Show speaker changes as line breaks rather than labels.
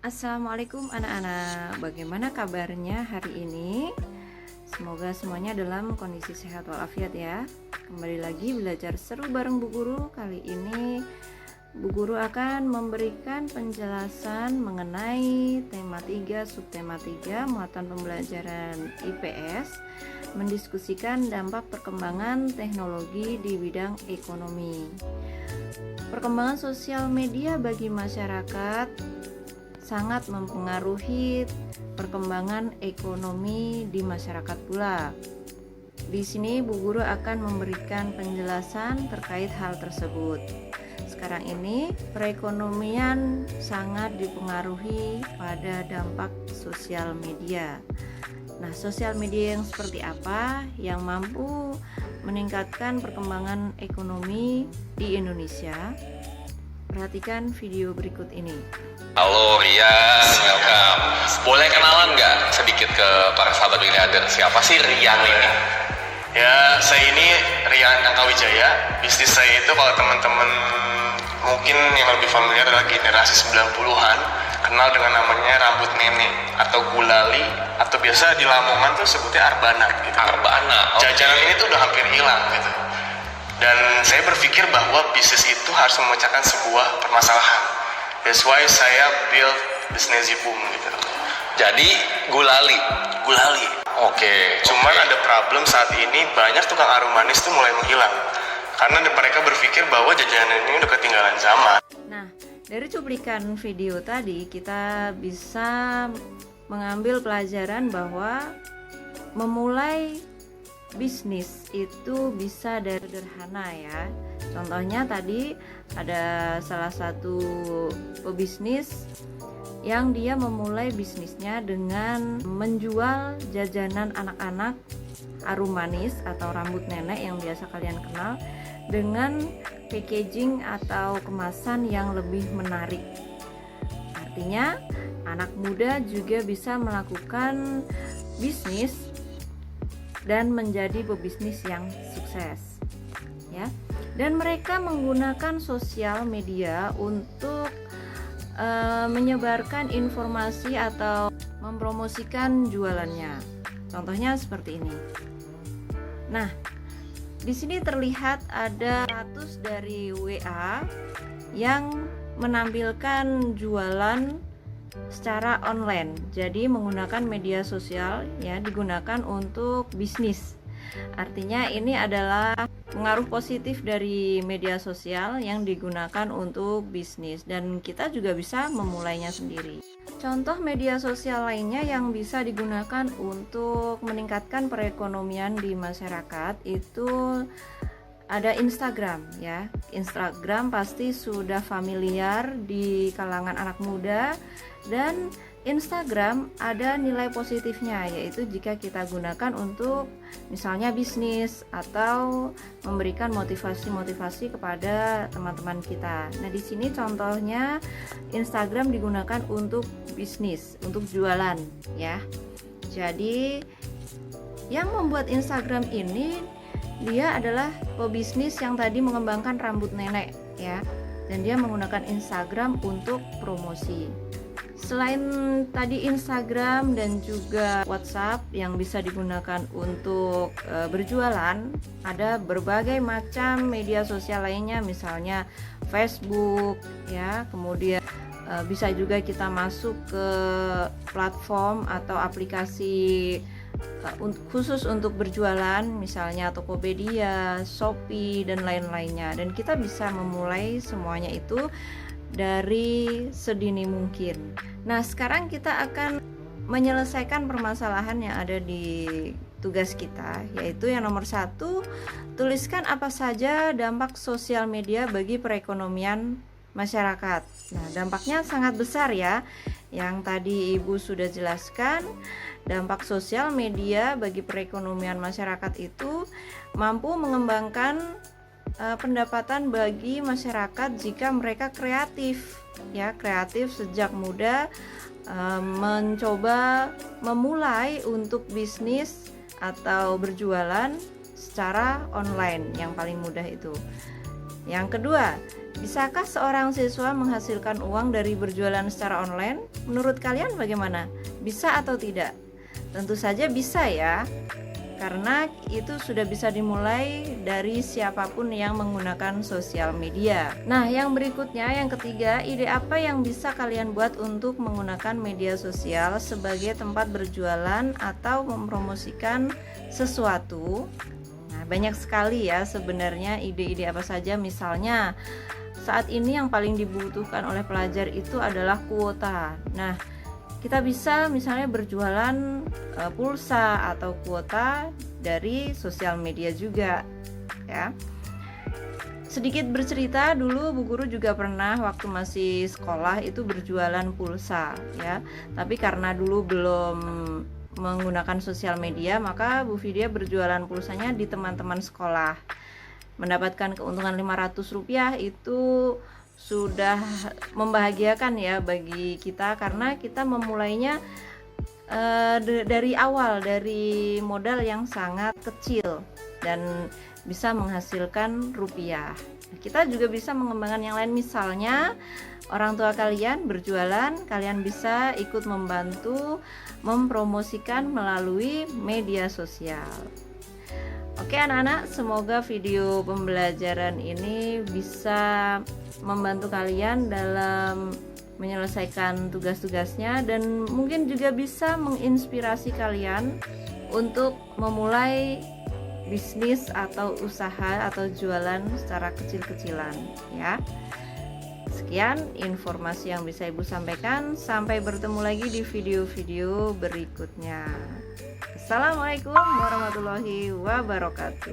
Assalamualaikum anak-anak, bagaimana kabarnya hari ini? Semoga semuanya dalam kondisi sehat walafiat ya. Kembali lagi belajar seru bareng Bu Guru. Kali ini Bu Guru akan memberikan penjelasan mengenai tema 3, subtema 3, muatan pembelajaran IPS, mendiskusikan dampak perkembangan teknologi di bidang ekonomi. Perkembangan sosial media bagi masyarakat sangat mempengaruhi perkembangan ekonomi di masyarakat pula. Di sini Bu Guru akan memberikan penjelasan terkait hal tersebut. Sekarang ini perekonomian sangat dipengaruhi pada dampak sosial media. Nah, sosial media yang seperti apa yang mampu meningkatkan perkembangan ekonomi di Indonesia? Perhatikan video berikut ini.
Halo Rian, welcome. Boleh kenalan nggak sedikit ke para sahabat miliarder? Siapa sih Rian ini?
Ya, saya ini Rian Angkawijaya. Bisnis saya itu kalau teman-teman mungkin yang lebih familiar adalah generasi 90-an, kenal dengan namanya rambut nenek atau gulali, atau biasa di Lamongan tuh sebutnya arbana gitu.
Arbana. Okay.
Jajanan ini tuh udah hampir hilang gitu. Dan saya berpikir bahwa bisnis itu harus memecahkan sebuah permasalahan. That's why saya build Bisnezi Boom gitu.
Jadi gulali. Oke.
Cuman ada problem saat ini, banyak tukang harum manis tuh mulai menghilang. Karena mereka berpikir bahwa jajanan ini udah ketinggalan zaman.
Nah, dari cuplikan video tadi kita bisa mengambil pelajaran bahwa memulai bisnis itu bisa dari sederhana ya. Contohnya tadi ada salah satu pebisnis yang dia memulai bisnisnya dengan menjual jajanan anak-anak harum manis atau rambut nenek yang biasa kalian kenal dengan packaging atau kemasan yang lebih menarik. Artinya anak muda juga bisa melakukan bisnis dan menjadi pebisnis yang sukses ya. Dan mereka menggunakan sosial media untuk menyebarkan informasi atau mempromosikan jualannya. Contohnya seperti ini. Nah, di sini terlihat ada status dari WA yang menampilkan jualan secara online. Jadi menggunakan media sosial ya, digunakan untuk bisnis. Artinya ini adalah pengaruh positif dari media sosial yang digunakan untuk bisnis, dan kita juga bisa memulainya sendiri. Contoh media sosial lainnya yang bisa digunakan untuk meningkatkan perekonomian di masyarakat itu ada Instagram ya. Instagram pasti sudah familiar di kalangan anak muda, dan Instagram ada nilai positifnya, yaitu jika kita gunakan untuk misalnya bisnis atau memberikan motivasi-motivasi kepada teman-teman kita. Nah, di sini contohnya Instagram digunakan untuk bisnis, untuk jualan ya. Jadi yang membuat Instagram ini dia adalah pebisnis yang tadi mengembangkan rambut nenek ya, dan dia menggunakan Instagram untuk promosi. Selain tadi Instagram dan juga WhatsApp yang bisa digunakan untuk berjualan, ada berbagai macam media sosial lainnya, misalnya Facebook ya. Kemudian bisa juga kita masuk ke platform atau aplikasi khusus untuk berjualan, misalnya Tokopedia, Shopee dan lain-lainnya. Dan kita bisa memulai semuanya itu dari sedini mungkin. Nah, sekarang kita akan menyelesaikan permasalahan yang ada di tugas kita, yaitu yang nomor 1, tuliskan apa saja dampak sosial media bagi perekonomian masyarakat. Nah, dampaknya sangat besar ya. Yang tadi Ibu sudah jelaskan, dampak sosial media bagi perekonomian masyarakat itu mampu mengembangkan pendapatan bagi masyarakat jika mereka kreatif ya, kreatif sejak muda, mencoba memulai untuk bisnis atau berjualan secara online yang paling mudah itu. Yang kedua, Bisakah seorang siswa menghasilkan uang dari berjualan secara online? Menurut kalian bagaimana? Bisa atau tidak? Tentu saja bisa ya, karena itu sudah bisa dimulai dari siapapun yang menggunakan sosial media. Nah, yang berikutnya, yang ketiga, ide apa yang bisa kalian buat untuk menggunakan media sosial sebagai tempat berjualan atau mempromosikan sesuatu? Nah, banyak sekali ya sebenarnya ide-ide apa saja. Misalnya saat ini yang paling dibutuhkan oleh pelajar itu adalah kuota. Nah, kita bisa misalnya berjualan pulsa atau kuota dari sosial media juga ya. Sedikit bercerita, dulu Bu Guru juga pernah waktu masih sekolah itu berjualan pulsa ya. Tapi karena dulu belum menggunakan sosial media, maka Bu Vidya berjualan pulsanya di teman-teman sekolah. Mendapatkan keuntungan Rp500 itu sudah membahagiakan ya bagi kita, karena kita memulainya dari awal, dari modal yang sangat kecil dan bisa menghasilkan rupiah. Kita juga bisa mengembangkan yang lain, misalnya orang tua kalian berjualan, kalian bisa ikut membantu mempromosikan melalui media sosial. Oke anak-anak, semoga video pembelajaran ini bisa membantu kalian dalam menyelesaikan tugas-tugasnya, dan mungkin juga bisa menginspirasi kalian untuk memulai bisnis atau usaha atau jualan secara kecil-kecilan ya. Sekian informasi yang bisa Ibu sampaikan. Sampai bertemu lagi di video-video berikutnya. Assalamualaikum warahmatullahi wabarakatuh.